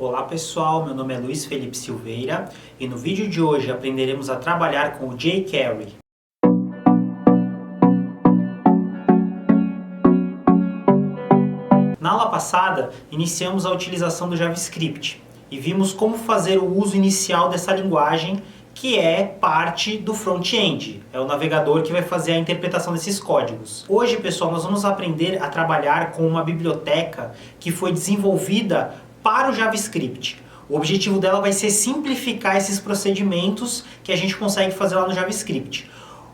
Olá pessoal, meu nome é Luiz Felipe Silveira e no vídeo de hoje aprenderemos a trabalhar com o jQuery. Na aula passada, iniciamos a utilização do JavaScript e vimos como fazer o uso inicial dessa linguagem, que é parte do front-end. É o navegador que vai fazer a interpretação desses códigos. Hoje, pessoal, nós vamos aprender a trabalhar com uma biblioteca que foi desenvolvida para o JavaScript. O objetivo dela vai ser simplificar esses procedimentos que a gente consegue fazer lá no JavaScript.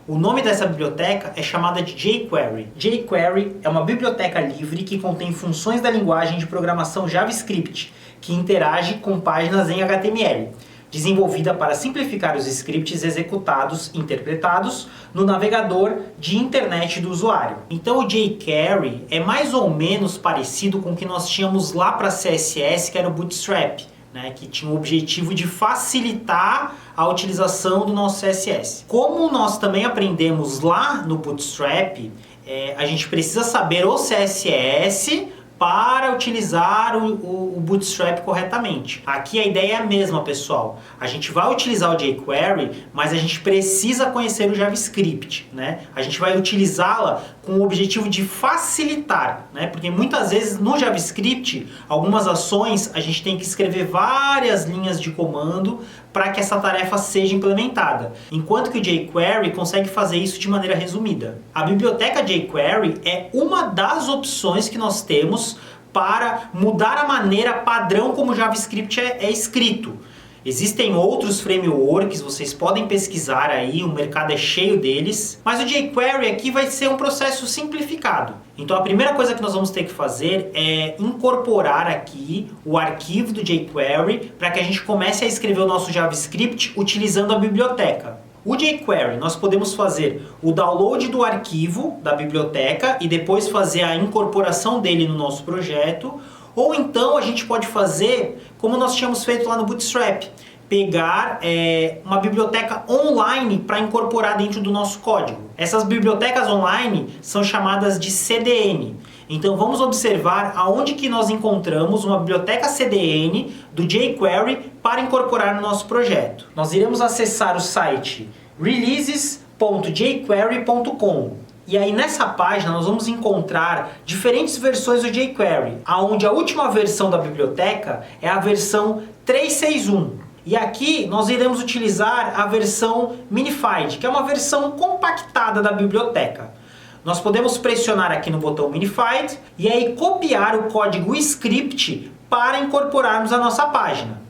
O nome dessa biblioteca é chamada de jQuery. jQuery é uma biblioteca livre que contém funções da linguagem de programação JavaScript, que interage com páginas em HTML, desenvolvida para simplificar os scripts executados, interpretados, no navegador de internet do usuário. Então o jQuery é mais ou menos parecido com o que nós tínhamos lá para CSS, que era o Bootstrap, né, que tinha o objetivo de facilitar a utilização do nosso CSS. Como nós também aprendemos lá no Bootstrap, a gente precisa saber o CSS para utilizar o Bootstrap corretamente. Aqui a ideia é a mesma, pessoal. A gente vai utilizar o jQuery, mas a gente precisa conhecer o JavaScript, né? A gente vai utilizá-la com o objetivo de facilitar, né? Porque muitas vezes no JavaScript, algumas ações a gente tem que escrever várias linhas de comando para que essa tarefa seja implementada, enquanto que o jQuery consegue fazer isso de maneira resumida. A biblioteca jQuery é uma das opções que nós temos para mudar a maneira padrão como o JavaScript é escrito. Existem outros frameworks, vocês podem pesquisar aí, o mercado é cheio deles, mas o jQuery aqui vai ser um processo simplificado. Então a primeira coisa que nós vamos ter que fazer é incorporar aqui o arquivo do jQuery para que a gente comece a escrever o nosso JavaScript utilizando a biblioteca. O jQuery, nós podemos fazer o download do arquivo da biblioteca e depois fazer a incorporação dele no nosso projeto, ou então a gente pode fazer como nós tínhamos feito lá no Bootstrap, pegar uma biblioteca online para incorporar dentro do nosso código. Essas bibliotecas online são chamadas de CDN. Então vamos observar aonde que nós encontramos uma biblioteca CDN do jQuery para incorporar no nosso projeto. Nós iremos acessar o site releases.jquery.com. E aí nessa página nós vamos encontrar diferentes versões do jQuery, onde a última versão da biblioteca é a versão 3.6.1. E aqui nós iremos utilizar a versão Minified, que é uma versão compactada da biblioteca. Nós podemos pressionar aqui no botão Minified e aí copiar o código script para incorporarmos a nossa página.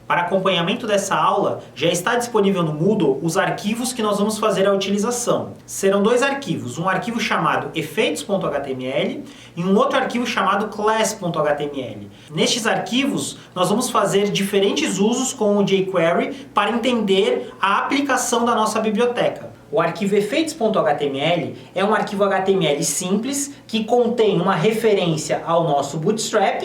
Para acompanhamento dessa aula, já está disponível no Moodle os arquivos que nós vamos fazer a utilização. Serão dois arquivos, um arquivo chamado efeitos.html e um outro arquivo chamado class.html. Nestes arquivos, nós vamos fazer diferentes usos com o jQuery para entender a aplicação da nossa biblioteca. O arquivo efeitos.html é um arquivo HTML simples que contém uma referência ao nosso Bootstrap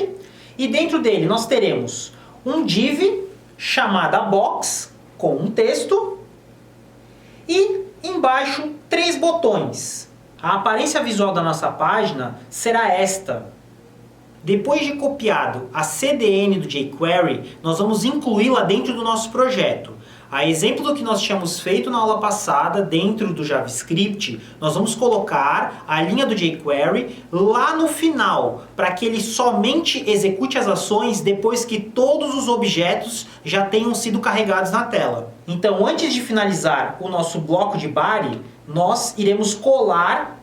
e dentro dele nós teremos um div chamada box com um texto e embaixo 3 botões. A aparência visual da nossa página será esta. Depois de copiado a CDN do jQuery, nós vamos incluí-la dentro do nosso projeto. A exemplo do que nós tínhamos feito na aula passada, dentro do JavaScript, nós vamos colocar a linha do jQuery lá no final, para que ele somente execute as ações depois que todos os objetos já tenham sido carregados na tela. Então, antes de finalizar o nosso bloco de body, nós iremos colar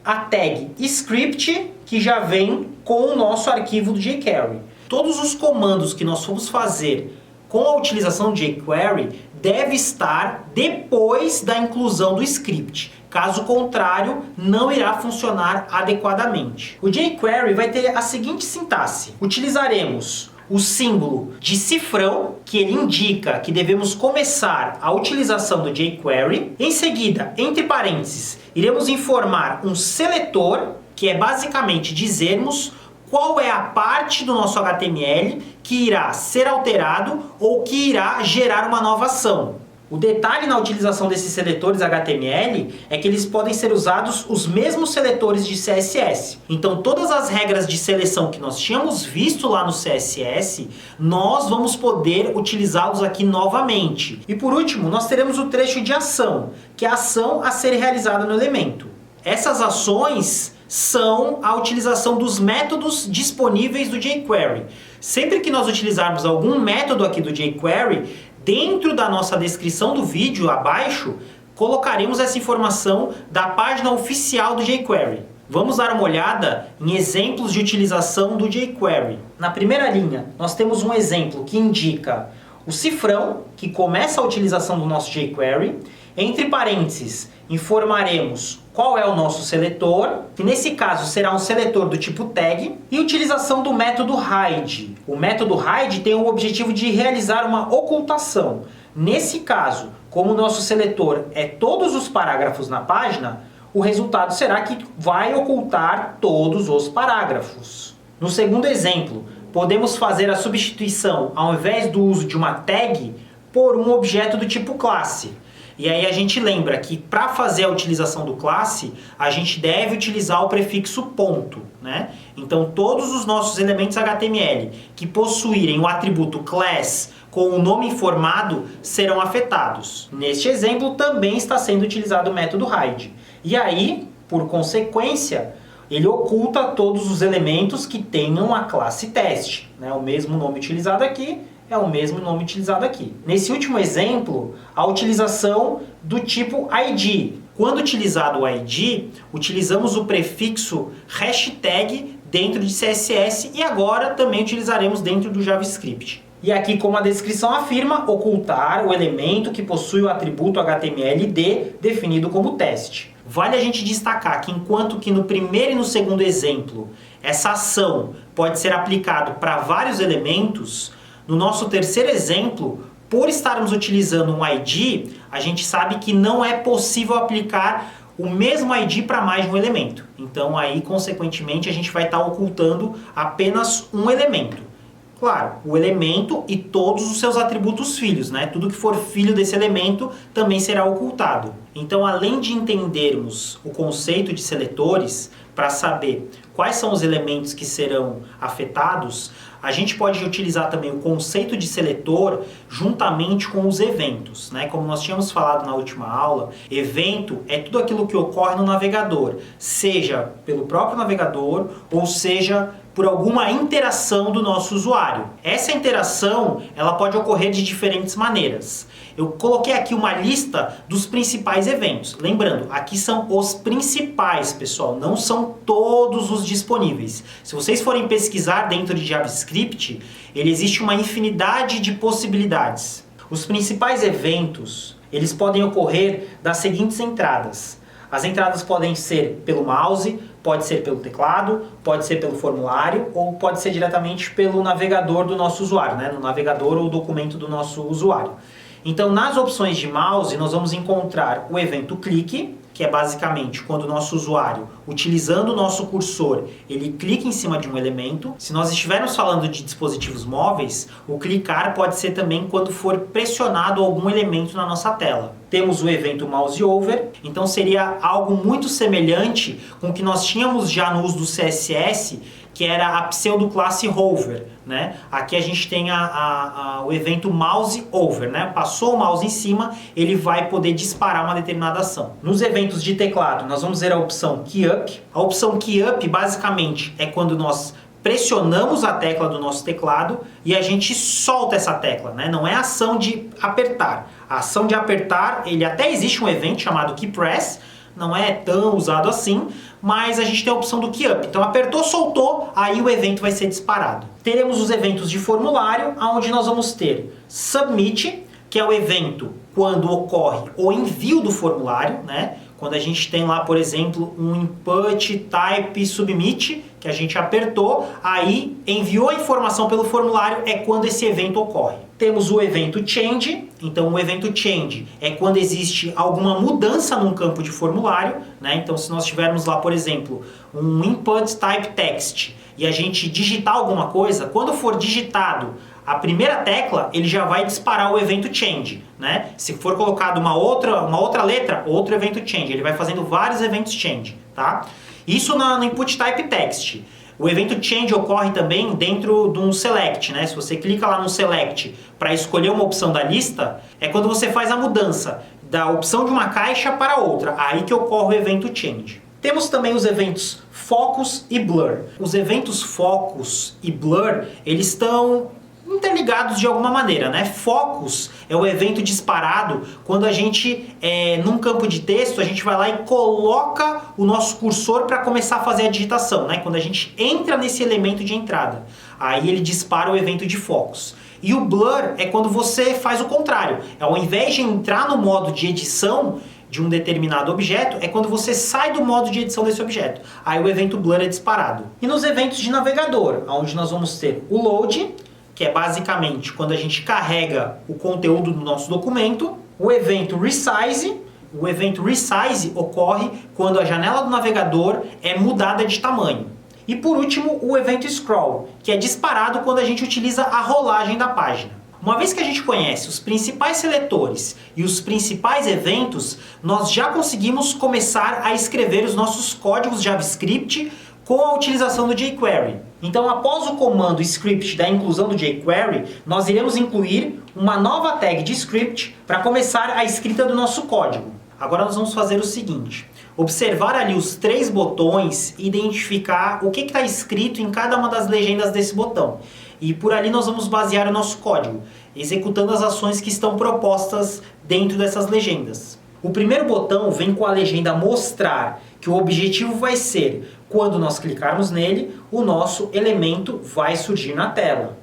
a tag script que já vem com o nosso arquivo do jQuery. Todos os comandos que nós formos fazer com a utilização de jQuery deve estar depois da inclusão do script. Caso contrário, não irá funcionar adequadamente. O jQuery vai ter a seguinte sintaxe. Utilizaremos o símbolo de cifrão, que ele indica que devemos começar a utilização do jQuery. Em seguida, entre parênteses, iremos informar um seletor, que é basicamente dizermos qual é a parte do nosso HTML que irá ser alterado ou que irá gerar uma nova ação. O detalhe na utilização desses seletores HTML é que eles podem ser usados os mesmos seletores de CSS. Então todas as regras de seleção que nós tínhamos visto lá no CSS, nós vamos poder utilizá-los aqui novamente. E por último, nós teremos o trecho de ação, que é a ação a ser realizada no elemento. Essas ações são a utilização dos métodos disponíveis do jQuery. Sempre que nós utilizarmos algum método aqui do jQuery, dentro da nossa descrição do vídeo abaixo, colocaremos essa informação da página oficial do jQuery. Vamos dar uma olhada em exemplos de utilização do jQuery. Na primeira linha, nós temos um exemplo que indica o cifrão, que começa a utilização do nosso jQuery. Entre parênteses, informaremos qual é o nosso seletor, que nesse caso será um seletor do tipo tag, e utilização do método hide. O método hide tem o objetivo de realizar uma ocultação. Nesse caso, como o nosso seletor é todos os parágrafos na página, o resultado será que vai ocultar todos os parágrafos. No segundo exemplo, podemos fazer a substituição, ao invés do uso de uma tag, por um objeto do tipo classe. E aí a gente lembra que para fazer a utilização do classe, a gente deve utilizar o prefixo ponto, né? Então todos os nossos elementos HTML que possuírem o atributo class com o nome informado serão afetados. Neste exemplo também está sendo utilizado o método hide. E aí, por consequência, ele oculta todos os elementos que tenham a classe teste, né? O mesmo nome utilizado aqui é o mesmo nome utilizado aqui. Nesse último exemplo, a utilização do tipo ID. Quando utilizado o ID, utilizamos o prefixo hashtag dentro de CSS e agora também utilizaremos dentro do JavaScript. E aqui, como a descrição afirma, ocultar o elemento que possui o atributo HTMLD definido como teste. Vale a gente destacar que enquanto que no primeiro e no segundo exemplo, essa ação pode ser aplicada para vários elementos, no nosso terceiro exemplo, por estarmos utilizando um ID, a gente sabe que não é possível aplicar o mesmo ID para mais de um elemento. Então aí, consequentemente, a gente vai estar ocultando apenas um elemento. Claro, o elemento e todos os seus atributos filhos, né? Tudo que for filho desse elemento também será ocultado. Então, além de entendermos o conceito de seletores, para saber quais são os elementos que serão afetados, a gente pode utilizar também o conceito de seletor juntamente com os eventos, né? Como nós tínhamos falado na última aula, evento é tudo aquilo que ocorre no navegador, seja pelo próprio navegador ou seja por alguma interação do nosso usuário. Essa interação, ela pode ocorrer de diferentes maneiras. Eu coloquei aqui uma lista dos principais eventos. Lembrando, aqui são os principais, pessoal, não são todos os disponíveis. Se vocês forem pesquisar dentro de JavaScript, ele existe uma infinidade de possibilidades. Os principais eventos, eles podem ocorrer das seguintes entradas. As entradas podem ser pelo mouse, pode ser pelo teclado, pode ser pelo formulário ou pode ser diretamente pelo navegador do nosso usuário, né? No navegador ou documento do nosso usuário. Então, nas opções de mouse, nós vamos encontrar o evento clique, que é basicamente quando o nosso usuário, utilizando o nosso cursor, ele clica em cima de um elemento. Se nós estivermos falando de dispositivos móveis, o clicar pode ser também quando for pressionado algum elemento na nossa tela. Temos o evento mouse over, então seria algo muito semelhante com o que nós tínhamos já no uso do CSS, que era a pseudoclasse hover, né? Aqui a gente tem o evento mouse over, né? Passou o mouse em cima, ele vai poder disparar uma determinada ação. Nos eventos de teclado, nós vamos ver a opção key up. A opção key up, basicamente, é quando nós pressionamos a tecla do nosso teclado e a gente solta essa tecla, né? Não é a ação de apertar. A ação de apertar, ele até existe um evento chamado key press, não é tão usado assim, mas a gente tem a opção do key up. Então apertou, soltou, aí o evento vai ser disparado. Teremos os eventos de formulário, onde nós vamos ter submit, que é o evento quando ocorre o envio do formulário, né? Quando a gente tem lá, por exemplo, um input type submit, que a gente apertou, aí enviou a informação pelo formulário, é quando esse evento ocorre. Temos o evento change, então o evento change é quando existe alguma mudança num campo de formulário, né? Então se nós tivermos lá, por exemplo, um input type text e a gente digitar alguma coisa, quando for digitado a primeira tecla ele já vai disparar o evento change, né? Se for colocado uma outra letra, outro evento change, ele vai fazendo vários eventos change, tá? Isso no input type text. O evento change ocorre também dentro de um select, né? Se você clica lá no select para escolher uma opção da lista, é quando você faz a mudança da opção de uma caixa para outra, aí que ocorre o evento change. Temos também os eventos focus e blur. Os eventos focus e blur, eles estão interligados de alguma maneira, né? Focus é o evento disparado quando a gente, num campo de texto, a gente vai lá e coloca o nosso cursor para começar a fazer a digitação, né? Quando a gente entra nesse elemento de entrada, aí ele dispara o evento de focus. E o blur é quando você faz o contrário. Ao invés de entrar no modo de edição de um determinado objeto, é quando você sai do modo de edição desse objeto. Aí o evento blur é disparado. E nos eventos de navegador, onde nós vamos ter o load, que é basicamente quando a gente carrega o conteúdo do nosso documento, o evento resize. O evento resize ocorre quando a janela do navegador é mudada de tamanho. E por último, o evento scroll, que é disparado quando a gente utiliza a rolagem da página. Uma vez que a gente conhece os principais seletores e os principais eventos, nós já conseguimos começar a escrever os nossos códigos JavaScript com a utilização do jQuery. Então, após o comando script da inclusão do jQuery, nós iremos incluir uma nova tag de script para começar a escrita do nosso código. Agora nós vamos fazer o seguinte: observar ali os 3 botões e identificar o que está escrito em cada uma das legendas desse botão. E por ali nós vamos basear o nosso código, executando as ações que estão propostas dentro dessas legendas. O primeiro botão vem com a legenda mostrar, que o objetivo vai ser, quando nós clicarmos nele, o nosso elemento vai surgir na tela.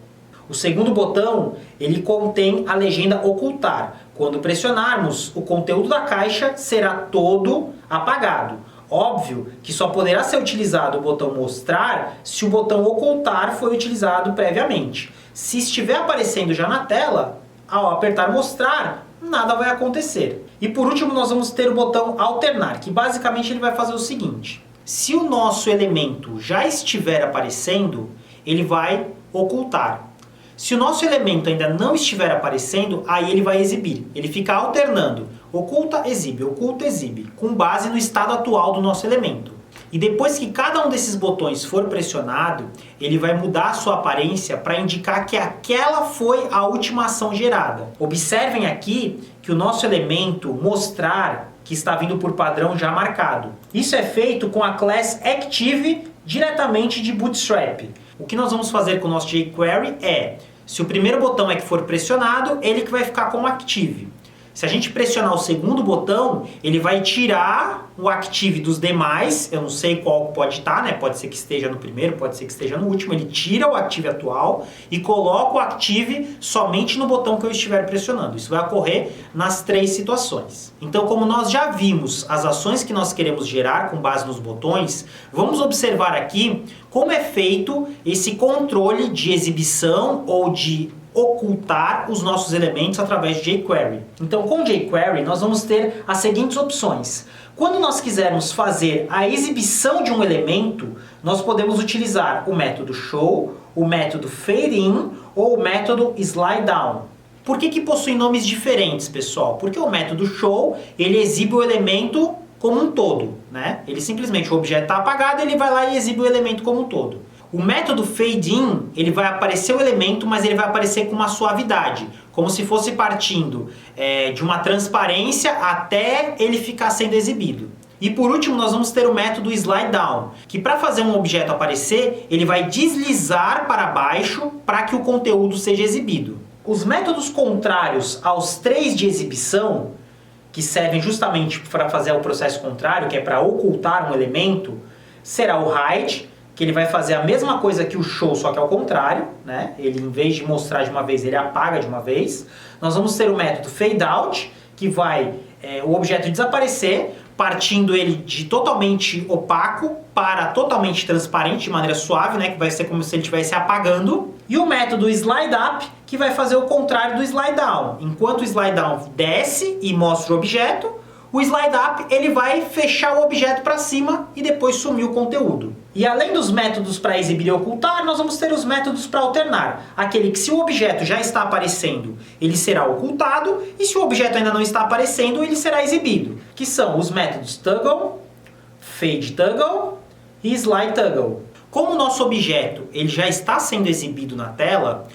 O segundo botão, ele contém a legenda ocultar. Quando pressionarmos, o conteúdo da caixa será todo apagado. Óbvio que só poderá ser utilizado o botão mostrar se o botão ocultar foi utilizado previamente. Se estiver aparecendo já na tela, ao apertar mostrar, nada vai acontecer. E por último nós vamos ter o botão alternar, que basicamente ele vai fazer o seguinte: se o nosso elemento já estiver aparecendo, ele vai ocultar. Se o nosso elemento ainda não estiver aparecendo, aí ele vai exibir. Ele fica alternando. Oculta, exibe, com base no estado atual do nosso elemento. E depois que cada um desses botões for pressionado, ele vai mudar a sua aparência para indicar que aquela foi a última ação gerada. Observem aqui que o nosso elemento mostrar, que está vindo por padrão já marcado. Isso é feito com a class Active diretamente de Bootstrap. O que nós vamos fazer com o nosso jQuery é, se o primeiro botão é que for pressionado, ele que vai ficar como Active. Se a gente pressionar o segundo botão, ele vai tirar o Active dos demais. Eu não sei qual pode estar, né? Pode ser que esteja no primeiro, pode ser que esteja no último. Ele tira o Active atual e coloca o Active somente no botão que eu estiver pressionando. Isso vai ocorrer nas 3 situações. Então, como nós já vimos as ações que nós queremos gerar com base nos botões, vamos observar aqui como é feito esse controle de exibição ou de ocultar os nossos elementos através de jQuery. Então, com jQuery, nós vamos ter as seguintes opções. Quando nós quisermos fazer a exibição de um elemento, nós podemos utilizar o método show, o método fadeIn ou o método slideDown. Por que possuem nomes diferentes, pessoal? Porque o método show, ele exibe o elemento como um todo, né? Ele simplesmente, o objeto está apagado, ele vai lá e exibe o elemento como um todo. O método fadeIn, ele vai aparecer o elemento, mas ele vai aparecer com uma suavidade, como se fosse partindo de uma transparência até ele ficar sendo exibido. E por último, nós vamos ter o método slideDown, que para fazer um objeto aparecer, ele vai deslizar para baixo para que o conteúdo seja exibido. Os métodos contrários aos 3 de exibição, que servem justamente para fazer o processo contrário, que é para ocultar um elemento, será o hide, que ele vai fazer a mesma coisa que o show, só que ao contrário, né? Ele, em vez de mostrar de uma vez, ele apaga de uma vez. Nós vamos ter o método fadeOut, que vai o objeto desaparecer, partindo ele de totalmente opaco para totalmente transparente, de maneira suave, né? Que vai ser como se ele estivesse apagando. E o método slideUp, que vai fazer o contrário do slideDown. Enquanto o slideDown desce e mostra o objeto, o slide-up ele vai fechar o objeto para cima e depois sumir o conteúdo. E além dos métodos para exibir e ocultar, nós vamos ter os métodos para alternar. Aquele que se o objeto já está aparecendo, ele será ocultado, e se o objeto ainda não está aparecendo, ele será exibido. Que são os métodos toggle, fade toggle e slide toggle. Como o nosso objeto ele já está sendo exibido na tela,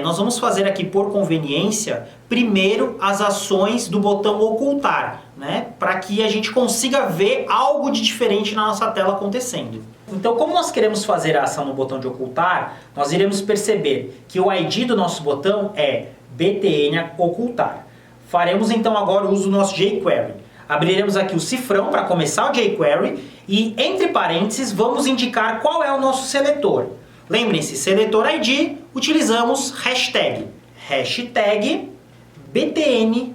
nós vamos fazer aqui por conveniência, primeiro as ações do botão ocultar, né? Para que a gente consiga ver algo de diferente na nossa tela acontecendo. Então, como nós queremos fazer a ação no botão de ocultar, nós iremos perceber que o ID do nosso botão é btn ocultar. Faremos então agora o uso do nosso jQuery. Abriremos aqui o cifrão para começar o jQuery e, entre parênteses, vamos indicar qual é o nosso seletor. Lembrem-se, seletor ID, utilizamos hashtag btn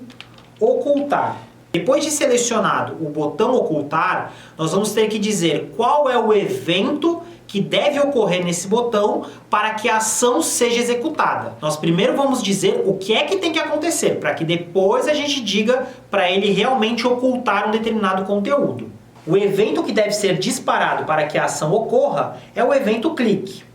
ocultar. Depois de selecionado o botão ocultar, nós vamos ter que dizer qual é o evento que deve ocorrer nesse botão para que a ação seja executada. Nós primeiro vamos dizer o que é que tem que acontecer, para que depois a gente diga para ele realmente ocultar um determinado conteúdo. O evento que deve ser disparado para que a ação ocorra é o evento clique.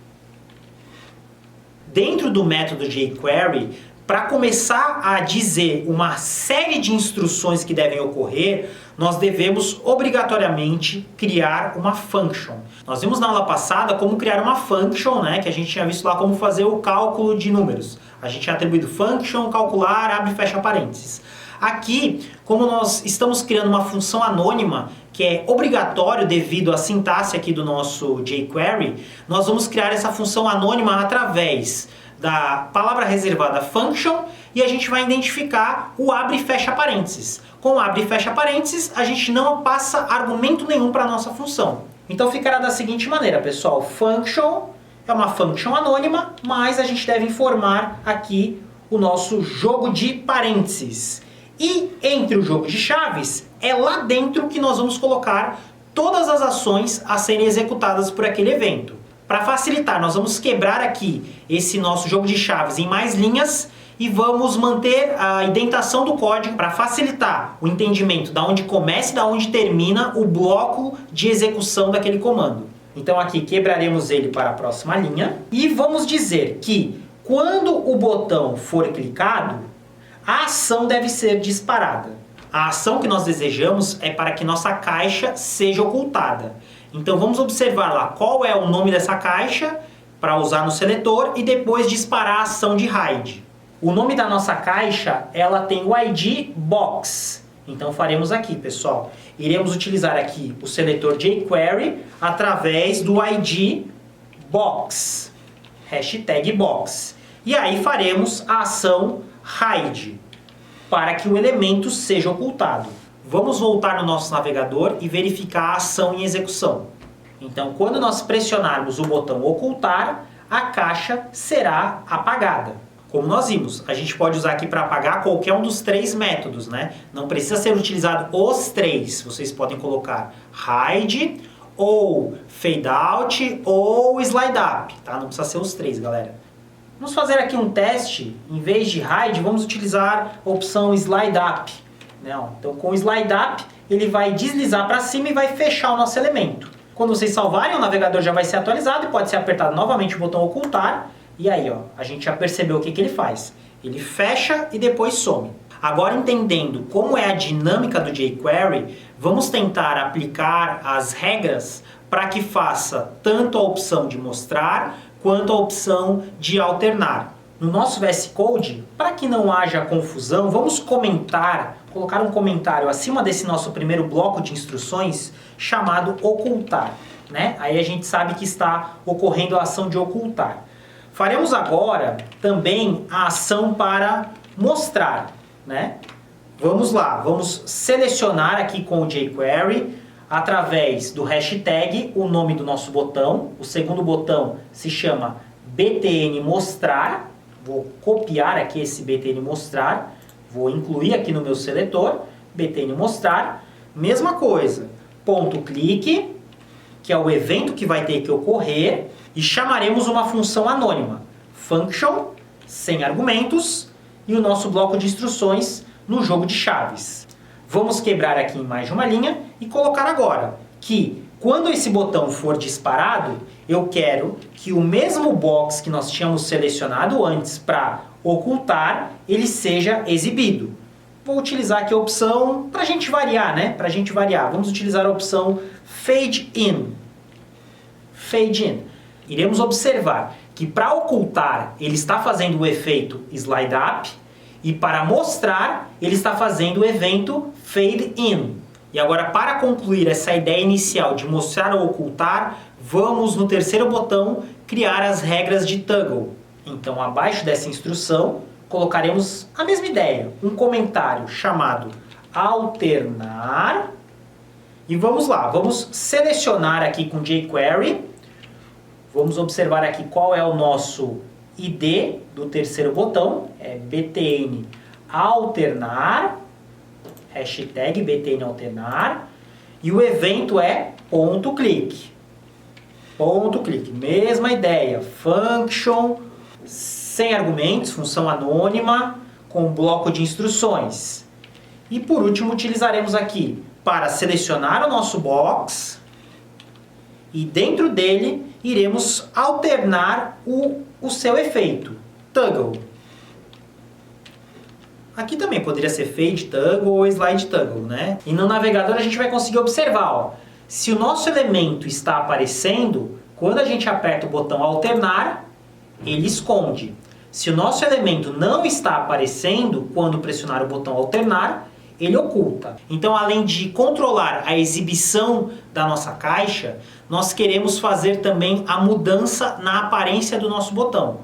Dentro do método jQuery, para começar a dizer uma série de instruções que devem ocorrer, nós devemos obrigatoriamente criar uma function. Nós vimos na aula passada como criar uma function, né, que a gente tinha visto lá como fazer o cálculo de números. A gente tinha atribuído function, calcular, abre e fecha parênteses. Aqui, como nós estamos criando uma função anônima, que é obrigatório devido à sintaxe aqui do nosso jQuery, nós vamos criar essa função anônima através da palavra reservada function e a gente vai identificar o abre e fecha parênteses. Com abre e fecha parênteses, a gente não passa argumento nenhum para a nossa função. Então ficará da seguinte maneira, pessoal. Function é uma function anônima, mas a gente deve informar aqui o nosso jogo de parênteses. E entre o jogo de chaves, é lá dentro que nós vamos colocar todas as ações a serem executadas por aquele evento. Para facilitar, nós vamos quebrar aqui esse nosso jogo de chaves em mais linhas e vamos manter a indentação do código para facilitar o entendimento da onde começa e da onde termina o bloco de execução daquele comando. Então aqui quebraremos ele para a próxima linha e vamos dizer que quando o botão for clicado, a ação deve ser disparada. A ação que nós desejamos é para que nossa caixa seja ocultada. Então vamos observar lá qual é o nome dessa caixa para usar no seletor e depois disparar a ação de hide. O nome da nossa caixa, ela tem o ID box. Então faremos aqui, pessoal. Iremos utilizar aqui o seletor jQuery através do ID box. Hashtag box. E aí faremos a ação hide para que o elemento seja ocultado. Vamos voltar no nosso navegador e verificar a ação em execução. Então, quando nós pressionarmos o botão ocultar, a caixa será apagada. Como nós vimos, a gente pode usar aqui para apagar qualquer um dos três métodos, né? Não precisa ser utilizado os três. Vocês podem colocar hide, ou fade out, ou slide up, tá? Não precisa ser os três, galera. Vamos fazer aqui um teste. Em vez de hide, vamos utilizar a opção slide up. Então, com o slide up, ele vai deslizar para cima e vai fechar o nosso elemento. Quando vocês salvarem, o navegador já vai ser atualizado e pode ser apertado novamente o botão ocultar. E aí, ó, a gente já percebeu o que ele faz. Ele fecha e depois some. Agora, entendendo como é a dinâmica do jQuery, vamos tentar aplicar as regras para que faça tanto a opção de mostrar quanto a opção de alternar. No nosso VS Code, para que não haja confusão, vamos colocar um comentário acima desse nosso primeiro bloco de instruções chamado ocultar, né? Aí a gente sabe que está ocorrendo a ação de ocultar. Faremos agora também a ação para mostrar, né? Vamos lá, vamos selecionar aqui com o jQuery, através do hashtag, o nome do nosso botão. O segundo botão se chama btn mostrar. Vou copiar aqui esse btn mostrar, vou incluir aqui no meu seletor, btn mostrar. Mesma coisa, ponto clique, que é o evento que vai ter que ocorrer, e chamaremos uma função anônima, function, sem argumentos, e o nosso bloco de instruções no jogo de chaves. Vamos quebrar aqui em mais de uma linha e colocar agora que quando esse botão for disparado, eu quero que o mesmo box que nós tínhamos selecionado antes para ocultar, ele seja exibido. Vou utilizar aqui a opção, para a gente variar, né? Para a gente variar, vamos utilizar a opção Fade In. Fade In. Iremos observar que para ocultar, ele está fazendo o efeito Slide Up, e para mostrar, ele está fazendo o evento Fade In. E agora, para concluir essa ideia inicial de mostrar ou ocultar, vamos no terceiro botão criar as regras de Toggle. Então, abaixo dessa instrução, colocaremos a mesma ideia, um comentário chamado alternar. E vamos lá, vamos selecionar aqui com jQuery. Vamos observar aqui qual é o nosso ID do terceiro botão, é btn alternar, hashtag btn alternar, e o evento é ponto clique. Ponto clique, mesma ideia, function, sem argumentos, função anônima, com bloco de instruções. E por último utilizaremos aqui para selecionar o nosso box, e dentro dele iremos alternar o seu efeito, Toggle. Aqui também poderia ser Fade Toggle ou Slide Toggle, né? E no navegador a gente vai conseguir observar, ó, se o nosso elemento está aparecendo, quando a gente aperta o botão alternar, ele esconde. Se o nosso elemento não está aparecendo, quando pressionar o botão alternar, ele oculta. Então, além de controlar a exibição da nossa caixa, nós queremos fazer também a mudança na aparência do nosso botão.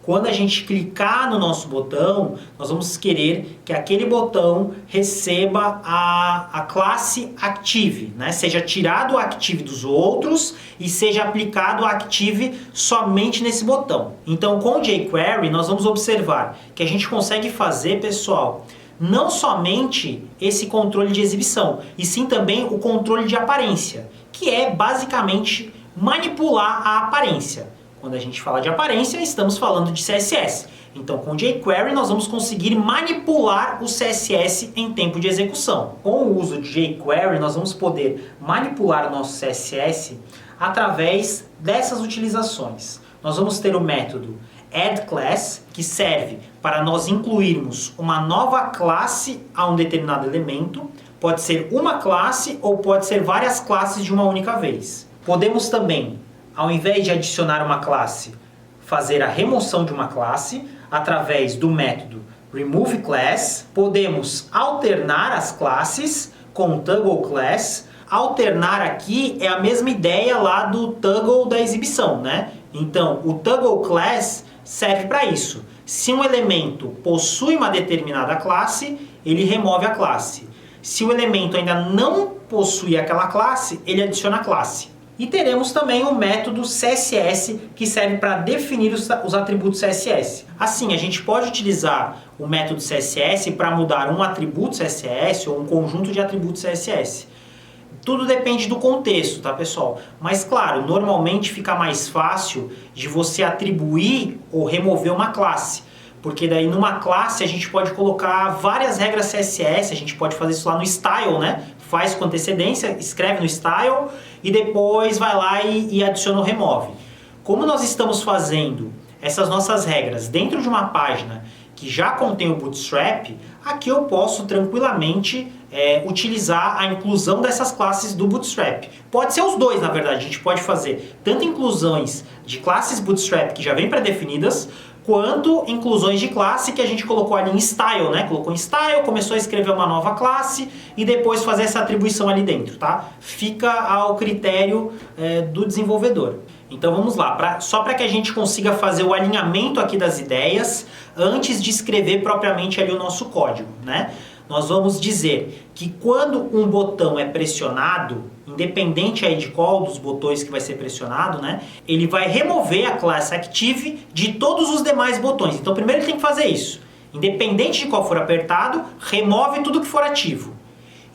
Quando a gente clicar no nosso botão, nós vamos querer que aquele botão receba a classe Active, né? Seja tirado o Active dos outros e seja aplicado o Active somente nesse botão. Então, com o jQuery, nós vamos observar que a gente consegue fazer, pessoal, não somente esse controle de exibição, e sim também o controle de aparência, que é basicamente manipular a aparência. Quando a gente fala de aparência, estamos falando de CSS. Então, com jQuery, nós vamos conseguir manipular o CSS em tempo de execução. Com o uso de jQuery, nós vamos poder manipular o nosso CSS através dessas utilizações. Nós vamos ter o método addClass, que serve para nós incluirmos uma nova classe a um determinado elemento. Pode ser uma classe ou pode ser várias classes de uma única vez. Podemos também, ao invés de adicionar uma classe, fazer a remoção de uma classe através do método removeClass. Podemos alternar as classes com o ToggleClass. Alternar aqui é a mesma ideia lá do Toggle da exibição, né? Então, o ToggleClass serve para isso. Se um elemento possui uma determinada classe, ele remove a classe. Se o elemento ainda não possui aquela classe, ele adiciona a classe. E teremos também o método CSS, que serve para definir os atributos CSS. Assim, a gente pode utilizar o método CSS para mudar um atributo CSS ou um conjunto de atributos CSS. Tudo depende do contexto, tá, pessoal? Mas, claro, normalmente fica mais fácil de você atribuir ou remover uma classe. Porque daí numa classe a gente pode colocar várias regras CSS, a gente pode fazer isso lá no style, né? Faz com antecedência, escreve no style e depois vai lá e adiciona ou remove. Como nós estamos fazendo essas nossas regras dentro de uma página que já contém o Bootstrap, aqui eu posso tranquilamente utilizar a inclusão dessas classes do Bootstrap. Pode ser os dois, na verdade. A gente pode fazer tanto inclusões de classes Bootstrap que já vêm pré-definidas, quanto inclusões de classe que a gente colocou ali em style, né? Colocou em style, começou a escrever uma nova classe e depois fazer essa atribuição ali dentro, tá? Fica ao critério do desenvolvedor. Então vamos lá, só para que a gente consiga fazer o alinhamento aqui das ideias antes de escrever propriamente ali o nosso código, né? Nós vamos dizer que quando um botão é pressionado, independente aí de qual dos botões que vai ser pressionado, né, ele vai remover a classe Active de todos os demais botões. Então primeiro ele tem que fazer isso. Independente de qual for apertado, remove tudo que for ativo.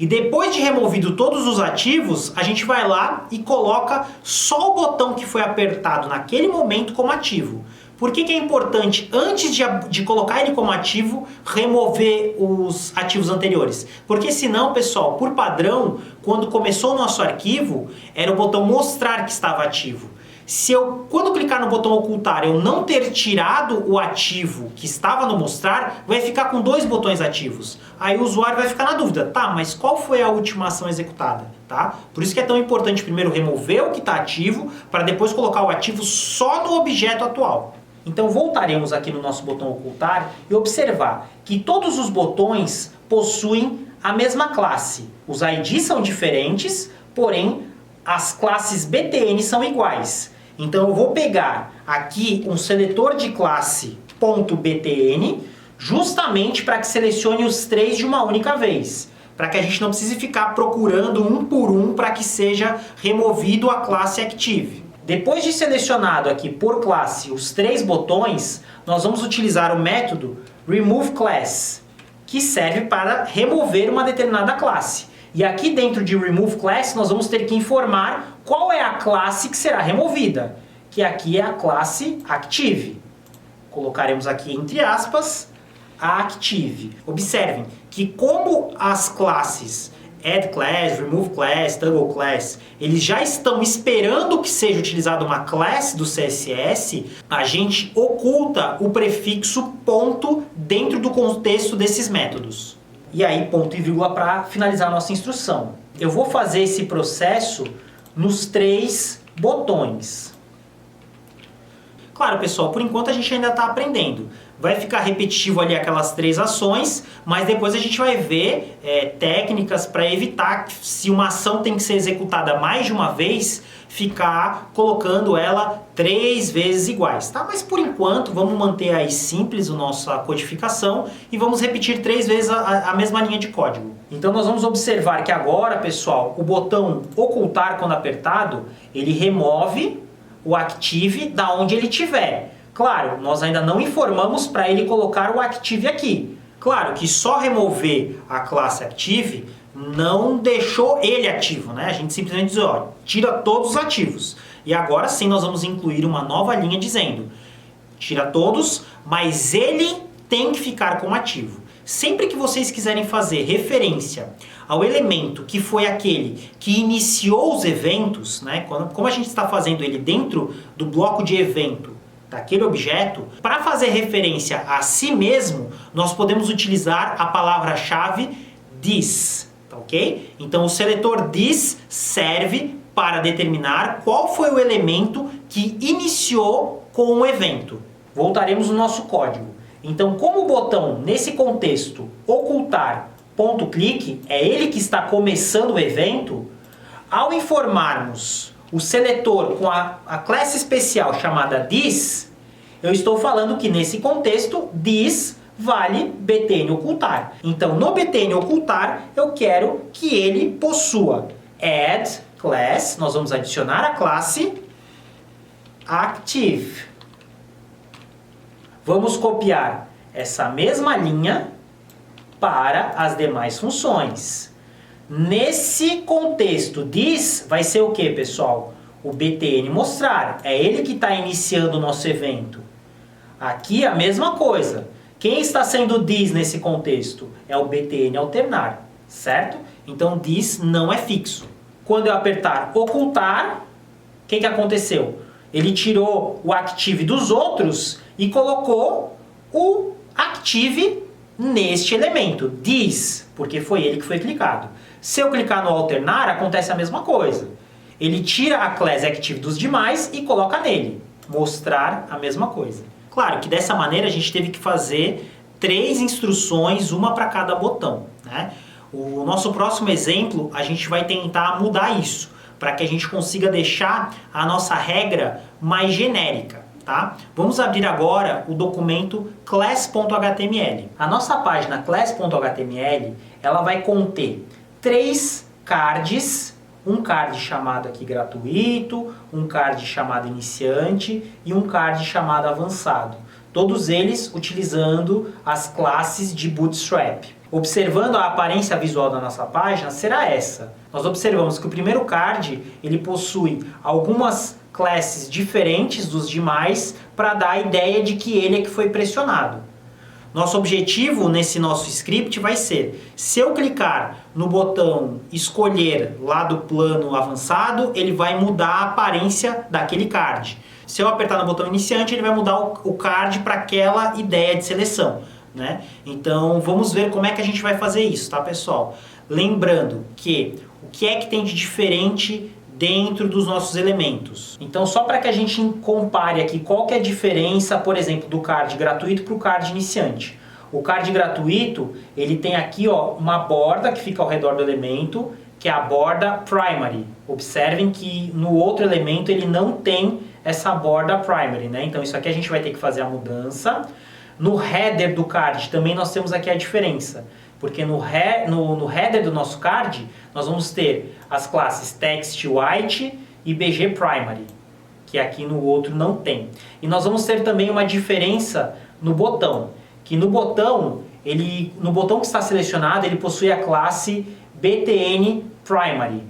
E depois de removido todos os ativos, a gente vai lá e coloca só o botão que foi apertado naquele momento como ativo. Por que é importante, antes de colocar ele como ativo, remover os ativos anteriores? Porque senão, pessoal, por padrão, quando começou o nosso arquivo, era o botão mostrar que estava ativo. Se eu, quando clicar no botão ocultar, eu não ter tirado o ativo que estava no mostrar, vai ficar com 2 botões ativos. Aí o usuário vai ficar na dúvida, tá, mas qual foi a última ação executada? Tá? Por isso que é tão importante primeiro remover o que está ativo, para depois colocar o ativo só no objeto atual. Então voltaremos aqui no nosso botão ocultar e observar que todos os botões possuem a mesma classe. Os IDs são diferentes, porém as classes btn são iguais. Então eu vou pegar aqui um seletor de classe .btn justamente para que selecione os 3 de uma única vez. Para que a gente não precise ficar procurando um por um para que seja removido a classe Active. Depois de selecionado aqui por classe os 3 botões, nós vamos utilizar o método removeClass, que serve para remover uma determinada classe. E aqui dentro de removeClass nós vamos ter que informar qual é a classe que será removida, que aqui é a classe Active. Colocaremos aqui entre aspas a Active. Observem que como as classes addClass, removeClass, toggleClass, eles já estão esperando que seja utilizada uma class do CSS, a gente oculta o prefixo ponto dentro do contexto desses métodos. E aí ponto e vírgula para finalizar a nossa instrução. Eu vou fazer esse processo nos 3 botões. Claro, pessoal, por enquanto a gente ainda está aprendendo. Vai ficar repetitivo ali aquelas 3 ações, mas depois a gente vai ver técnicas para evitar que, se uma ação tem que ser executada mais de uma vez, ficar colocando ela 3 vezes iguais, tá? Mas por enquanto vamos manter aí simples a nossa codificação e vamos repetir 3 vezes a mesma linha de código. Então nós vamos observar que agora, pessoal, o botão ocultar quando apertado, ele remove o Active da onde ele estiver. Claro, nós ainda não informamos para ele colocar o Active aqui. Claro que só remover a classe Active não deixou ele ativo, né? A gente simplesmente diz, ó, tira todos os ativos. E agora sim nós vamos incluir uma nova linha dizendo, tira todos, mas ele tem que ficar como ativo. Sempre que vocês quiserem fazer referência ao elemento que foi aquele que iniciou os eventos, né? Como a gente está fazendo ele dentro do bloco de evento daquele objeto, para fazer referência a si mesmo, nós podemos utilizar a palavra-chave this, tá ok? Então o seletor this serve para determinar qual foi o elemento que iniciou com o evento. Voltaremos no nosso código. Então, como o botão, nesse contexto, ocultar ponto clique, é ele que está começando o evento, ao informarmos o seletor com a classe especial chamada this, eu estou falando que nesse contexto, this vale btn ocultar. Então, no btn ocultar, eu quero que ele possua add class, nós vamos adicionar a classe active. Vamos copiar essa mesma linha para as demais funções. Nesse contexto, this vai ser o que, pessoal? O btn mostrar. É ele que está iniciando o nosso evento. Aqui a mesma coisa. Quem está sendo this nesse contexto? É o btn alternar, certo? Então this não é fixo. Quando eu apertar ocultar, o que aconteceu? Ele tirou o active dos outros e colocou o active neste elemento, this, porque foi ele que foi clicado. Se eu clicar no alternar, acontece a mesma coisa. Ele tira a class active dos demais e coloca nele. Mostrar a mesma coisa. Claro que dessa maneira a gente teve que fazer 3 instruções, uma para cada botão, né? O nosso próximo exemplo, a gente vai tentar mudar isso, para que a gente consiga deixar a nossa regra mais genérica. Tá? Vamos abrir agora o documento class.html. A nossa página class.html, ela vai conter 3 cards, um card chamado aqui gratuito, um card chamado iniciante e um card chamado avançado. Todos eles utilizando as classes de Bootstrap. Observando a aparência visual da nossa página, será essa. Nós observamos que o primeiro card, ele possui algumas classes diferentes dos demais para dar a ideia de que ele é que foi pressionado. Nosso objetivo nesse nosso script vai ser, se eu clicar no botão escolher lá do plano avançado, ele vai mudar a aparência daquele card. Se eu apertar no botão iniciante, ele vai mudar o card para aquela ideia de seleção, né? Então vamos ver como é que a gente vai fazer isso, tá, pessoal? Lembrando que o que é que tem de diferente dentro dos nossos elementos. Então, só para que a gente compare aqui qual que é a diferença, por exemplo, do card gratuito para o card iniciante. O card gratuito, ele tem aqui, ó, uma borda que fica ao redor do elemento, que é a borda primary. Observem que no outro elemento ele não tem essa borda primary, né? Então, isso aqui a gente vai ter que fazer a mudança. No header do card também nós temos aqui a diferença. Porque no header do nosso card, nós vamos ter as classes text white e bg primary, que aqui no outro não tem. E nós vamos ter também uma diferença no botão, que no botão que está selecionado, ele possui a classe btn primary.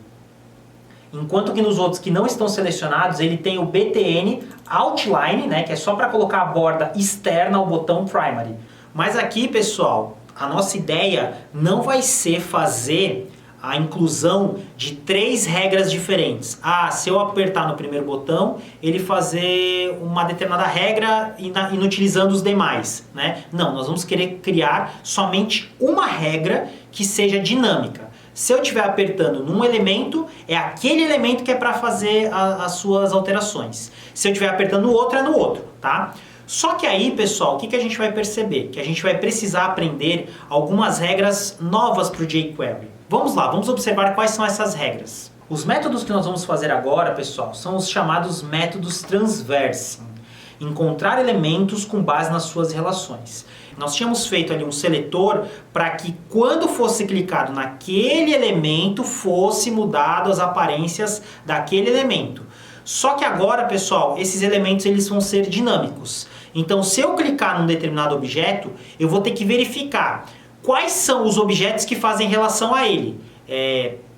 Enquanto que nos outros que não estão selecionados, ele tem o btn outline, né, que é só para colocar a borda externa ao botão primary. Mas aqui, pessoal, a nossa ideia não vai ser fazer a inclusão de 3 regras diferentes. Ah, se eu apertar no primeiro botão, ele fazer uma determinada regra inutilizando os demais, né? Não, nós vamos querer criar somente uma regra que seja dinâmica. Se eu estiver apertando num elemento, é aquele elemento que é para fazer as suas alterações. Se eu estiver apertando no outro, é no outro, tá? Só que aí, pessoal, o que a gente vai perceber? Que a gente vai precisar aprender algumas regras novas para o jQuery. Vamos lá, vamos observar quais são essas regras. Os métodos que nós vamos fazer agora, pessoal, são os chamados métodos transversing. Encontrar elementos com base nas suas relações. Nós tínhamos feito ali um seletor para que quando fosse clicado naquele elemento, fosse mudado as aparências daquele elemento. Só que agora, pessoal, esses elementos eles vão ser dinâmicos. Então, se eu clicar num determinado objeto, eu vou ter que verificar quais são os objetos que fazem relação a ele.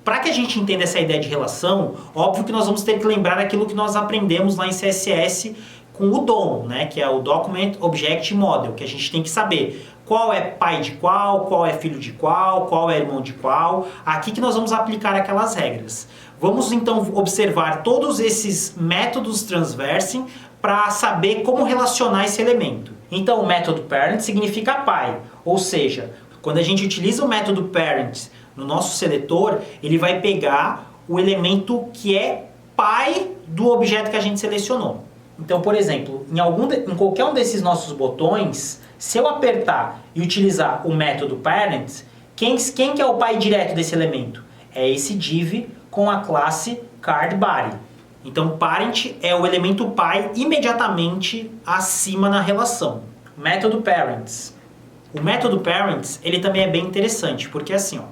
Para que a gente entenda essa ideia de relação, óbvio que nós vamos ter que lembrar aquilo que nós aprendemos lá em CSS com o DOM, né, que é o Document Object Model, que a gente tem que saber qual é pai de qual é filho de qual é irmão de qual. Aqui que nós vamos aplicar aquelas regras. Vamos então observar todos esses métodos transversing para saber como relacionar esse elemento. Então o método parent significa pai, ou seja, quando a gente utiliza o método parent no nosso seletor, ele vai pegar o elemento que é pai do objeto que a gente selecionou. Então, por exemplo, em qualquer um desses nossos botões, se eu apertar e utilizar o método parent, quem que é o pai direto desse elemento? É esse div com a classe cardBody. Então, parent é o elemento pai imediatamente acima na relação. Método parents. O método parents, ele também é bem interessante, porque assim, ó,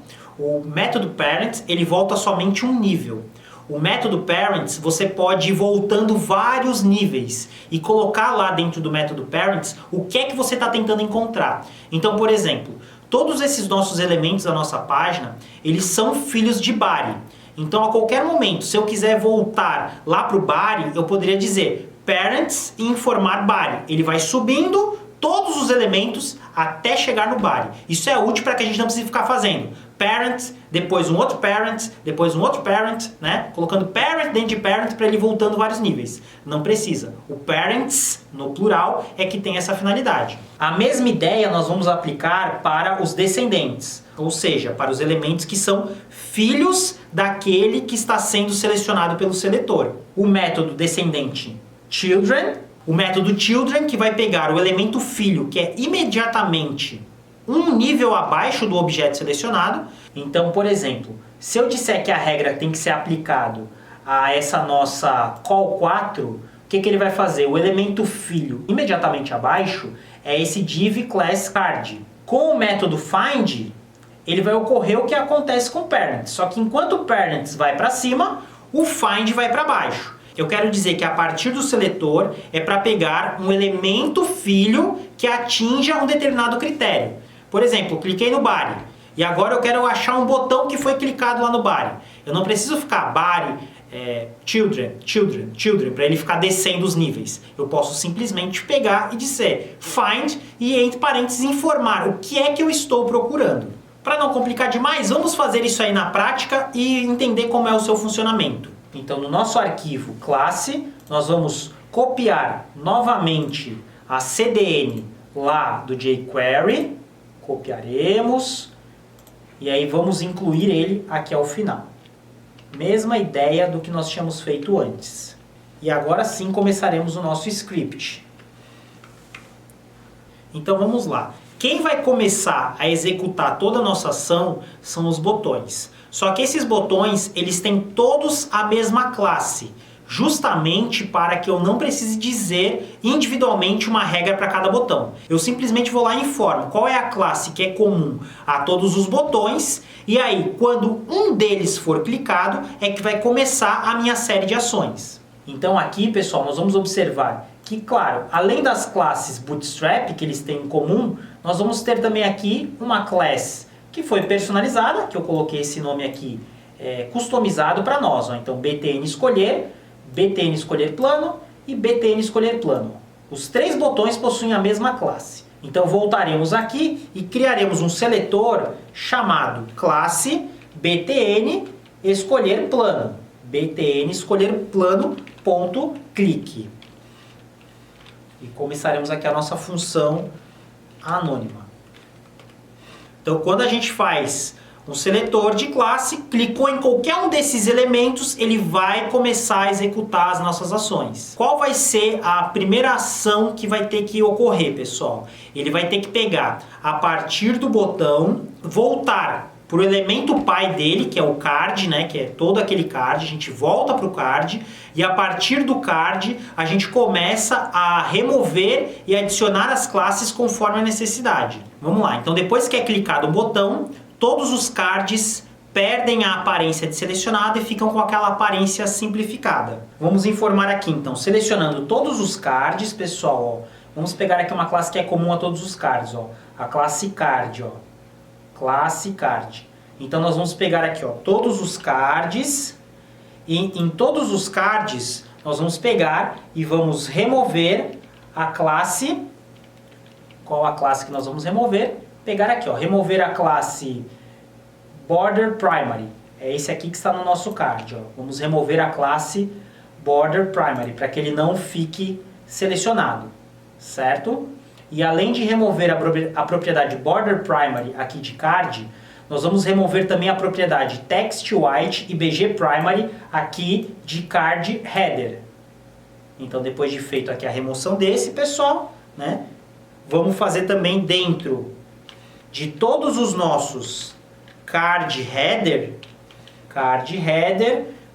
o método parents, ele volta somente um nível. O método parents, você pode ir voltando vários níveis e colocar lá dentro do método parents o que é que você está tentando encontrar. Então, por exemplo, todos esses nossos elementos da nossa página, eles são filhos de body. Então, a qualquer momento, se eu quiser voltar lá para o body, eu poderia dizer parents e informar body. Ele vai subindo todos os elementos até chegar no body. Isso é útil para que a gente não precise ficar fazendo parent, depois um outro parent, depois um outro parent, né? Colocando parent dentro de parent para ele voltando vários níveis. Não precisa. O parents, no plural, é que tem essa finalidade. A mesma ideia nós vamos aplicar para os descendentes, ou seja, para os elementos que são filhos daquele que está sendo selecionado pelo seletor. O método descendente children, o método children que vai pegar o elemento filho, que é imediatamente um nível abaixo do objeto selecionado. Então, por exemplo, se eu disser que a regra tem que ser aplicado a essa nossa call 4, o que ele vai fazer? O elemento filho imediatamente abaixo é esse div class card. Com o método find, ele vai ocorrer o que acontece com o parent. Só que enquanto o parent vai para cima, o find vai para baixo. Eu quero dizer que a partir do seletor é para pegar um elemento filho que atinja um determinado critério. Por exemplo, cliquei no body e agora eu quero achar um botão que foi clicado lá no body. Eu não preciso ficar body children, para ele ficar descendo os níveis. Eu posso simplesmente pegar e dizer find e entre parênteses informar o que é que eu estou procurando. Para não complicar demais, vamos fazer isso aí na prática e entender como é o seu funcionamento. Então, no nosso arquivo classe, nós vamos copiar novamente a CDN lá do jQuery, copiaremos e aí vamos incluir ele aqui ao final. Mesma ideia do que nós tínhamos feito antes. E agora sim começaremos o nosso script. Então vamos lá. Quem vai começar a executar toda a nossa ação são os botões. Só que esses botões, eles têm todos a mesma classe, justamente para que eu não precise dizer individualmente uma regra para cada botão. Eu simplesmente vou lá e informo qual é a classe que é comum a todos os botões, e aí, quando um deles for clicado, é que vai começar a minha série de ações. Então aqui, pessoal, nós vamos observar que, claro, além das classes Bootstrap, que eles têm em comum, nós vamos ter também aqui uma classe que foi personalizada, que eu coloquei esse nome aqui, customizado para nós. Ó. Então, BTN escolher plano e BTN escolher plano. Os três botões possuem a mesma classe. Então, voltaremos aqui e criaremos um seletor chamado classe BTN escolher plano. BTN escolher plano ponto clique. E começaremos aqui a nossa função anônima. Então, quando a gente faz um seletor de classe, clicou em qualquer um desses elementos, ele vai começar a executar as nossas ações. Qual vai ser a primeira ação que vai ter que ocorrer, pessoal? Ele vai ter que pegar a partir do botão, voltar para o elemento pai dele, que é o card, né, que é todo aquele card, a gente volta para o card e a partir do card a gente começa a remover e adicionar as classes conforme a necessidade. Vamos lá, então depois que é clicado o botão, todos os cards perdem a aparência de selecionado e ficam com aquela aparência simplificada. Vamos informar aqui então, selecionando todos os cards, pessoal, ó, vamos pegar aqui uma classe que é comum a todos os cards, ó, a classe card, ó. Classe card. Então nós vamos pegar aqui, ó, todos os cards e em todos os cards nós vamos pegar e vamos remover a classe. Qual a classe que nós vamos remover? Pegar aqui, ó, remover a classe Border Primary. É esse aqui que está no nosso card, ó. Vamos remover a classe Border Primary para que ele não fique selecionado, certo? E além de remover a propriedade Border Primary aqui de card, nós vamos remover também a propriedade Text White e BG Primary aqui de card header. Então, depois de feito aqui a remoção desse, pessoal, né, vamos fazer também dentro de todos os nossos card header,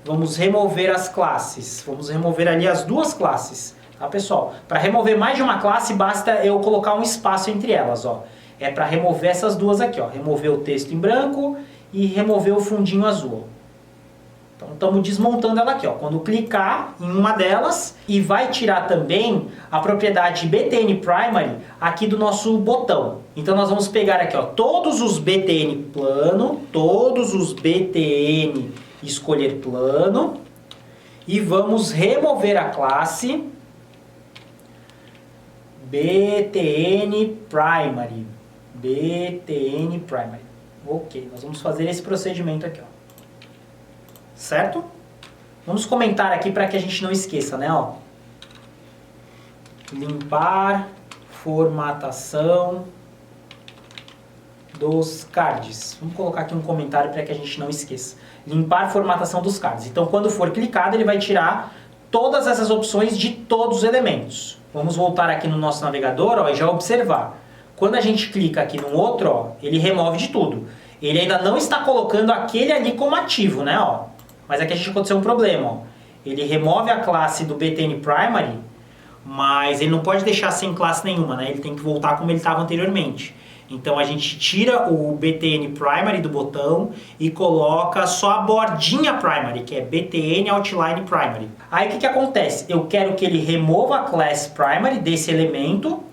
vamos remover as classes. Vamos remover ali as duas classes. Tá, pessoal? Para remover mais de uma classe, basta eu colocar um espaço entre elas, ó. É para remover essas duas aqui, ó. Remover o texto em branco e remover o fundinho azul. Então, estamos desmontando ela aqui, ó. Quando clicar em uma delas, e vai tirar também a propriedade BTN Primary aqui do nosso botão. Então, nós vamos pegar aqui, ó, todos os BTN plano, todos os BTN escolher plano, e vamos remover a classe BTN Primary. BTN Primary. Ok, nós vamos fazer esse procedimento aqui, ó. Certo? Vamos comentar aqui para que a gente não esqueça, né? Ó. Limpar formatação dos cards. Vamos colocar aqui um comentário para que a gente não esqueça. Limpar formatação dos cards. Então, quando for clicado, ele vai tirar todas essas opções de todos os elementos. Vamos voltar aqui no nosso navegador, ó, e já observar. Quando a gente clica aqui no outro, ó, ele remove de tudo. Ele ainda não está colocando aquele ali como ativo, né? Ó. Mas aqui a gente aconteceu um problema. Ó. Ele remove a classe do BTN Primary, mas ele não pode deixar sem classe nenhuma, né? Ele tem que voltar como ele estava anteriormente. Então a gente tira o BTN Primary do botão e coloca só a bordinha Primary, que é BTN Outline Primary. Aí o que acontece? Eu quero que ele remova a class Primary desse elemento,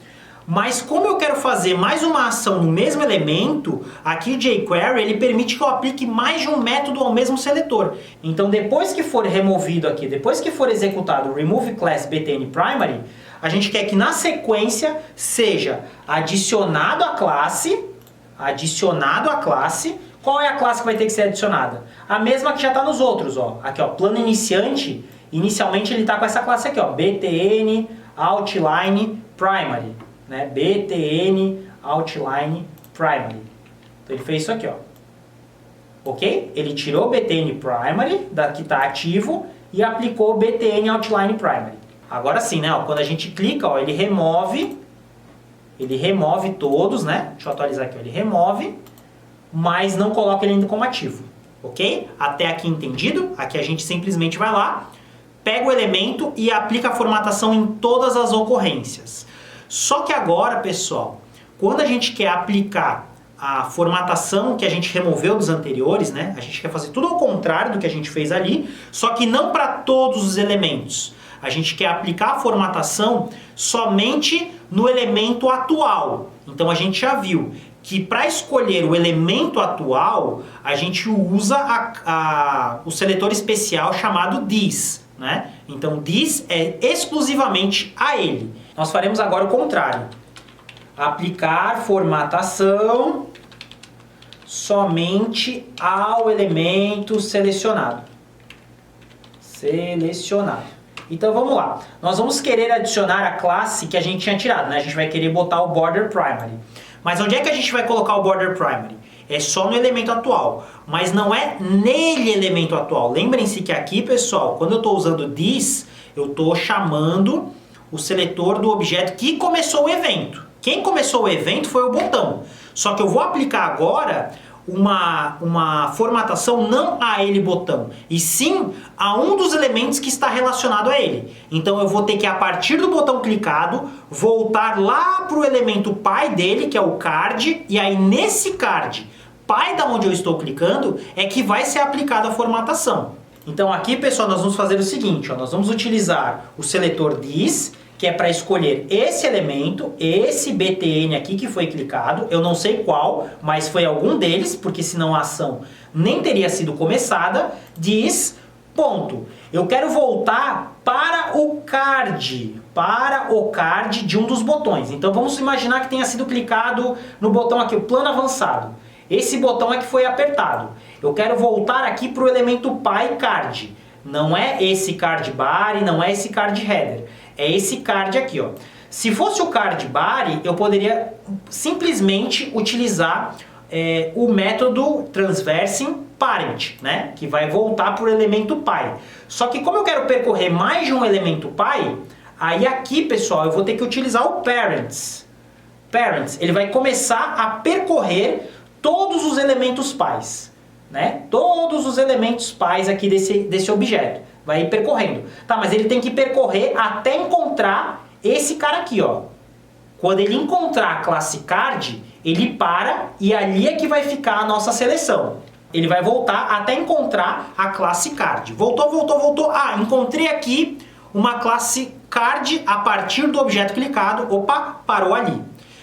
Mas como eu quero fazer mais uma ação no mesmo elemento, aqui o jQuery ele permite que eu aplique mais de um método ao mesmo seletor. Então depois que for removido aqui, depois que for executado o remove class btn primary, a gente quer que na sequência seja adicionado a classe, qual é a classe que vai ter que ser adicionada? A mesma que já está nos outros, ó. Aqui, ó, plano iniciante, inicialmente ele está com essa classe aqui, ó, btn outline primary. Né? btn outline primary. Então ele fez isso aqui, ó. Ok? Ele tirou o btn primary, que está ativo, e aplicou o btn outline primary. Agora sim, né? Ó, quando a gente clica, ó, ele remove todos, né? Deixa eu atualizar aqui, ó, ele remove, mas não coloca ele ainda como ativo. Ok? Até aqui entendido? Aqui a gente simplesmente vai lá, pega o elemento e aplica a formatação em todas as ocorrências. Só que agora, pessoal, quando a gente quer aplicar a formatação que a gente removeu dos anteriores, né? A gente quer fazer tudo ao contrário do que a gente fez ali, só que não para todos os elementos. A gente quer aplicar a formatação somente no elemento atual. Então a gente já viu que para escolher o elemento atual, a gente usa o seletor especial chamado this, né? Então this é exclusivamente a ele. Nós faremos agora o contrário. Aplicar formatação somente ao elemento selecionado. Então vamos lá. Nós vamos querer adicionar a classe que a gente tinha tirado, né? A gente vai querer botar o border primary. Mas onde é que a gente vai colocar o border primary? É só no elemento atual, mas não é nele elemento atual. Lembrem-se que aqui, pessoal, quando eu estou usando this, eu estou chamando o seletor do objeto que começou o evento. Quem começou o evento foi o botão. Só que eu vou aplicar agora uma formatação não a ele botão, e sim a um dos elementos que está relacionado a ele. Então eu vou ter que, a partir do botão clicado, voltar lá para o elemento pai dele, que é o card, e aí nesse card, pai da onde eu estou clicando, é que vai ser aplicada a formatação. Então aqui, pessoal, nós vamos fazer o seguinte, ó, nós vamos utilizar o seletor this, que é para escolher esse elemento, esse btn aqui que foi clicado, eu não sei qual, mas foi algum deles, porque senão a ação nem teria sido começada, diz, ponto. Eu quero voltar para o card de um dos botões. Então vamos imaginar que tenha sido clicado no botão aqui, o plano avançado. Esse botão é que foi apertado. Eu quero voltar aqui para o elemento pai card. Não é esse card body, não é esse card header. É esse card aqui, ó. Se fosse o card body, eu poderia simplesmente utilizar o método transversing parent, né? Que vai voltar para o elemento pai. Só que como eu quero percorrer mais de um elemento pai, aí aqui, pessoal, eu vou ter que utilizar o parents. Parents, ele vai começar a percorrer todos os elementos pais, né? Todos os elementos pais aqui desse objeto. Vai ir percorrendo. Tá, mas ele tem que percorrer até encontrar esse cara aqui, ó. Quando ele encontrar a classe card, ele para e ali é que vai ficar a nossa seleção. Ele vai voltar até encontrar a classe card. Voltou. Ah, encontrei aqui uma classe card a partir do objeto clicado. Opa, parou ali.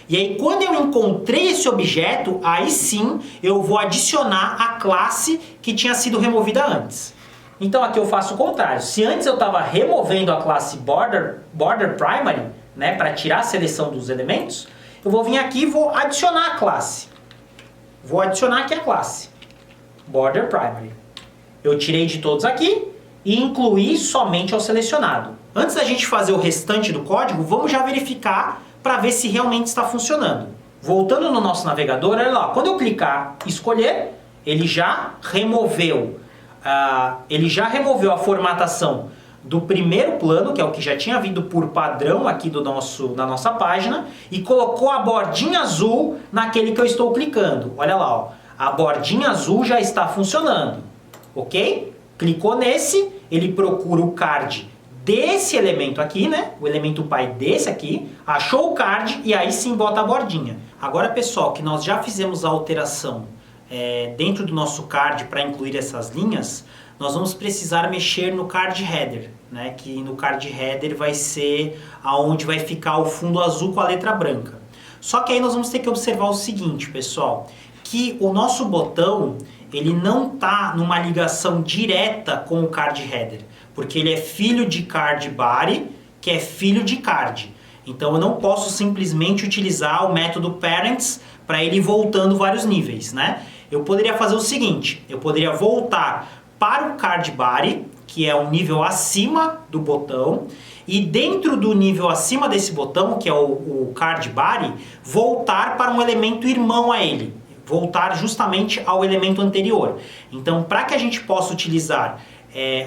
E aí, quando eu encontrei esse objeto, aí sim eu vou adicionar a classe que tinha sido removida antes. Então aqui eu faço o contrário. Se antes eu estava removendo a classe border primary, né, para tirar a seleção dos elementos, eu vou vir aqui e vou adicionar a classe. Vou adicionar aqui a classe border primary. Eu tirei de todos aqui e incluí somente ao selecionado. Antes da gente fazer o restante do código, vamos já verificar para ver se realmente está funcionando. Voltando no nosso navegador, olha lá, quando eu clicar escolher, ele já removeu a formatação do primeiro plano, que é o que já tinha vindo por padrão aqui na nossa página, e colocou a bordinha azul naquele que eu estou clicando. Olha lá, ó, a bordinha azul já está funcionando, ok? Clicou nesse, ele procura o card desse elemento aqui, né? O elemento pai desse aqui, achou o card e aí sim bota a bordinha. Agora, pessoal, que nós já fizemos a alteração dentro do nosso card para incluir essas linhas, nós vamos precisar mexer no card header, né? Que no card header vai ser aonde vai ficar o fundo azul com a letra branca. Só que aí nós vamos ter que observar o seguinte, pessoal, que o nosso botão ele não está numa ligação direta com o card header, porque ele é filho de card body, que é filho de card. Então eu não posso simplesmente utilizar o método parents para ele ir voltando vários níveis, né? Eu poderia fazer o seguinte, eu poderia voltar para o card body, que é um nível acima do botão, e dentro do nível acima desse botão, que é o card body, voltar para um elemento irmão a ele, voltar justamente ao elemento anterior. Então, para que a gente possa utilizar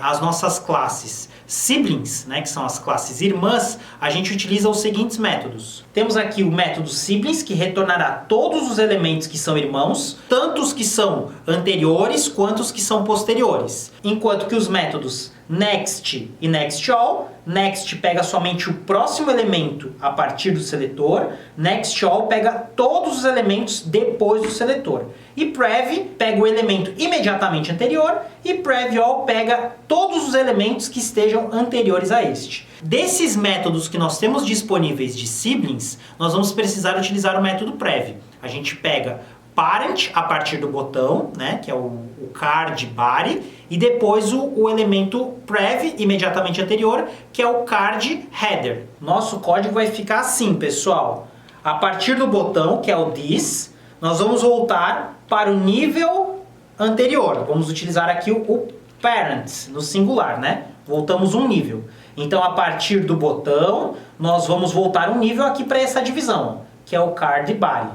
as nossas classes siblings, né, que são as classes irmãs, a gente utiliza os seguintes métodos. Temos aqui o método siblings, que retornará todos os elementos que são irmãos, tanto os que são anteriores quanto os que são posteriores. Enquanto que os métodos next e nextAll, next pega somente o próximo elemento a partir do seletor, nextAll pega todos os elementos depois do seletor. E prev pega o elemento imediatamente anterior e prevAll pega todos os elementos que estejam anteriores a este. Desses métodos que nós temos disponíveis de siblings, nós vamos precisar utilizar o método prev. A gente pega parent a partir do botão, né, que é o card body, e depois o elemento prev imediatamente anterior, que é o card header. Nosso código vai ficar assim, pessoal. A partir do botão, que é o this, nós vamos voltar para o nível anterior. Vamos utilizar aqui o parent no singular, né? Voltamos um nível. Então, a partir do botão, nós vamos voltar um nível aqui para essa divisão, que é o card body.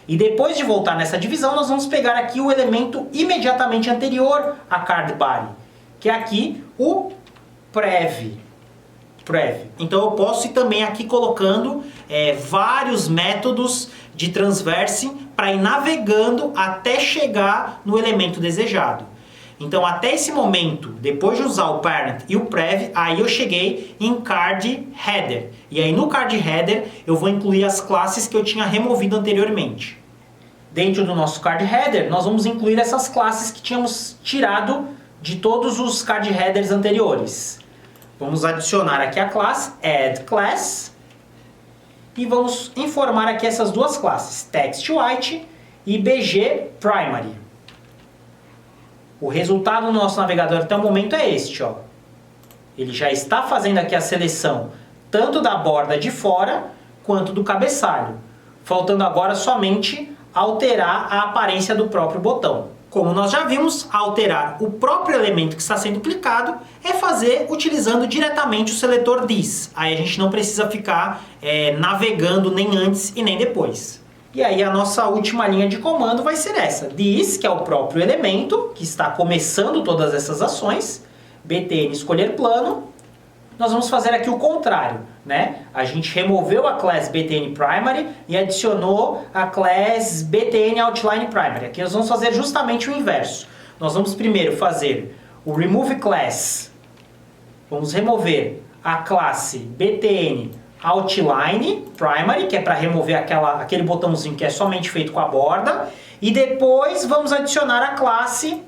E depois de voltar nessa divisão, nós vamos pegar aqui o elemento imediatamente anterior a card body, que é aqui o prev. Então eu posso ir também aqui colocando vários métodos de transversing para ir navegando até chegar no elemento desejado. Então até esse momento, depois de usar o parent e o prev, aí eu cheguei em card header. E aí no card header eu vou incluir as classes que eu tinha removido anteriormente. Dentro do nosso card header, nós vamos incluir essas classes que tínhamos tirado de todos os card headers anteriores. Vamos adicionar aqui a classe add class e vamos informar aqui essas duas classes, TextWhite e BGPrimary. O resultado do nosso navegador até o momento é este, ó. Ele já está fazendo aqui a seleção tanto da borda de fora quanto do cabeçalho, faltando agora somente alterar a aparência do próprio botão. Como nós já vimos, alterar o próprio elemento que está sendo clicado é fazer utilizando diretamente o seletor this. Aí a gente não precisa ficar navegando nem antes e nem depois. E aí a nossa última linha de comando vai ser essa. This, que é o próprio elemento que está começando todas essas ações. btn escolher plano. Nós vamos fazer aqui o contrário, né? A gente removeu a class btnPrimary e adicionou a class btnOutlinePrimary. Aqui nós vamos fazer justamente o inverso. Nós vamos primeiro fazer o remove class. Vamos remover a classe btnOutlinePrimary, que é para remover aquele botãozinho que é somente feito com a borda. E depois vamos adicionar a classe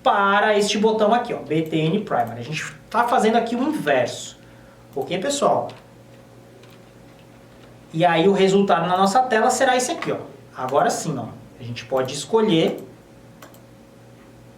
para este botão aqui, ó, btnPrimary. A gente está fazendo aqui o inverso. Ok, pessoal? E aí o resultado na nossa tela será esse aqui, ó. Agora sim, ó, a gente pode escolher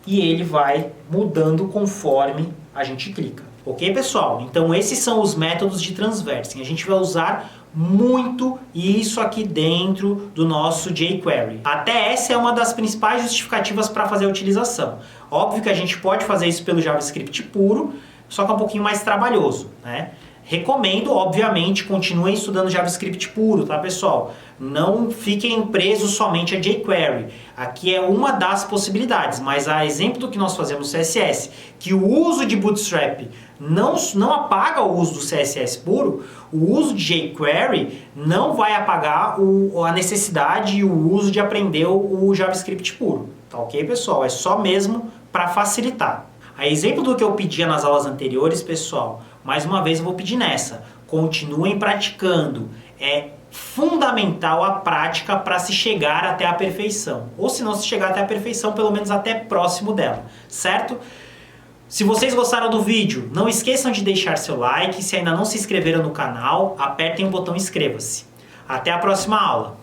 e ele vai mudando conforme a gente clica. Ok, pessoal? Então esses são os métodos de transversing. A gente vai usar muito isso aqui dentro do nosso jQuery. Até essa é uma das principais justificativas para fazer a utilização. Óbvio que a gente pode fazer isso pelo JavaScript puro, só que é um pouquinho mais trabalhoso, né? Recomendo, obviamente, continuem estudando JavaScript puro, tá, pessoal? Não fiquem presos somente a jQuery. Aqui é uma das possibilidades, mas a exemplo do que nós fazemos no CSS, que o uso de Bootstrap não apaga o uso do CSS puro, o uso de jQuery não vai apagar a necessidade e o uso de aprender o JavaScript puro. Tá ok, pessoal? É só mesmo para facilitar. A exemplo do que eu pedia nas aulas anteriores, pessoal, mais uma vez eu vou pedir nessa. Continuem praticando. É fundamental a prática para se chegar até a perfeição. Ou se não se chegar até a perfeição, pelo menos até próximo dela. Certo? Se vocês gostaram do vídeo, não esqueçam de deixar seu like. Se ainda não se inscreveram no canal, apertem o botão inscreva-se. Até a próxima aula!